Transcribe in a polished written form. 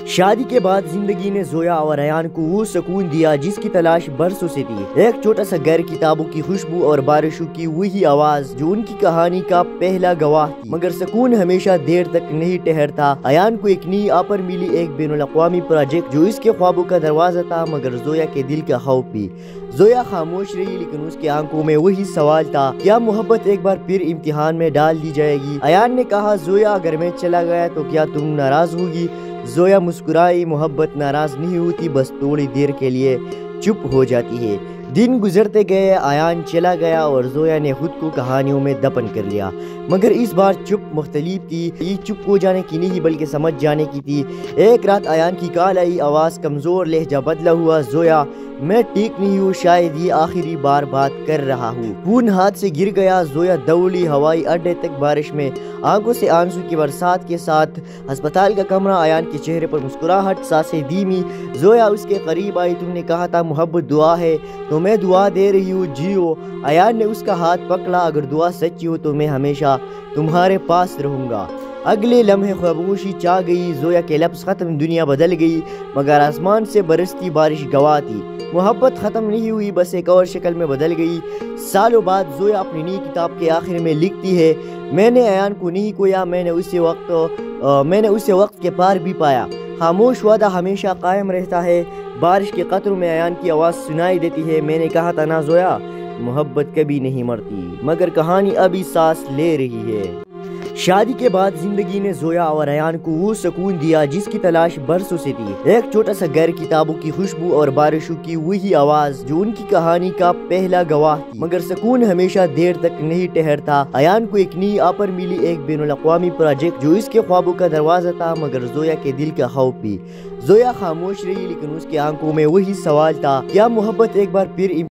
شادی کے بعد زندگی نے زویا اور ایان کو وہ سکون دیا جس کی تلاش برسوں سے تھی۔ ایک چھوٹا سا گھر، کتابوں کی خوشبو اور بارشوں کی وہی آواز جو ان کی کہانی کا پہلا گواہ تھی۔ مگر سکون ہمیشہ دیر تک نہیں ٹھہرتا۔ ایان کو ایک نئی آفر ملی، ایک بین الاقوامی پروجیکٹ جو اس کے خوابوں کا دروازہ تھا، مگر زویا کے دل کا خوف بھی۔ زویا خاموش رہی، لیکن اس کی آنکھوں میں وہی سوال تھا، کیا محبت ایک بار پھر امتحان میں ڈال دی جائے گی؟ ایان نے کہا، زویا اگر میں چلا گیا تو کیا تم ناراض ہوگی؟ زویا مسکرائی، محبت ناراض نہیں ہوتی، بس تھوڑی دیر کے لیے چپ ہو جاتی ہے۔ دن گزرتے گئے، ایان چلا گیا اور زویا نے خود کو کہانیوں میں دفن کر لیا۔ مگر اس بار چپ مختلف تھی، یہ چپ ہو جانے کی نہیں بلکہ سمجھ جانے کی تھی۔ ایک رات ایان کی کال آئی، آواز کمزور، لہجہ بدلا ہوا، زویا میں ٹھیک نہیں ہوں، شاید یہ آخری بار بات کر رہا ہوں۔ فون ہاتھ سے گر گیا، زویا دوڑی ہوائی اڈے تک، بارش میں آنکھوں سے آنسو کی برسات کے ساتھ ہسپتال کا کمرہ، ایان کے چہرے پر مسکراہٹ، سانسیں دھیمی۔ زویا اس کے قریب آئی، تم نے کہا تھا محبت دعا ہے تو میں دعا دے رہی ہوں، جیو۔ ایان نے اس کا ہاتھ پکڑا، اگر دعا سچی ہو تو میں ہمیشہ تمہارے پاس رہوں گا۔ اگلے لمحے خاموشی چھا گئی، زویا کے لفظ ختم، دنیا بدل گئی، مگر آسمان سے برستی بارش گواہ تھی۔ محبت ختم نہیں ہوئی، بس ایک اور شکل میں بدل گئی۔ سالوں بعد زویا اپنی نئی کتاب کے آخر میں لکھتی ہے، میں نے ایان کو نہیں کھویا، میں نے اسے وقت کے پار بھی پایا۔ خاموش وعدہ ہمیشہ قائم رہتا ہے۔ بارش کے قطروں میں ایان کی آواز سنائی دیتی ہے، میں نے کہا تھا نا زویا، محبت کبھی نہیں مرتی، مگر کہانی ابھی سانس لے رہی ہے۔ شادی کے بعد زندگی نے زویا اور ایان کو وہ سکون دیا جس کی تلاش برسوں سے تھی۔ ایک چھوٹا سا گھر، کتابوں کی خوشبو اور بارشوں کی وہی آواز جو ان کی کہانی کا پہلا گواہ تھی۔ مگر سکون ہمیشہ دیر تک نہیں ٹھہرتا۔ ایان کو ایک نئی آفر ملی، ایک بین الاقوامی پروجیکٹ جو اس کے خوابوں کا دروازہ تھا، مگر زویا کے دل کا خوف بھی۔ زویا خاموش رہی، لیکن اس کی آنکھوں میں وہی سوال تھا، کیا محبت ایک بار پھر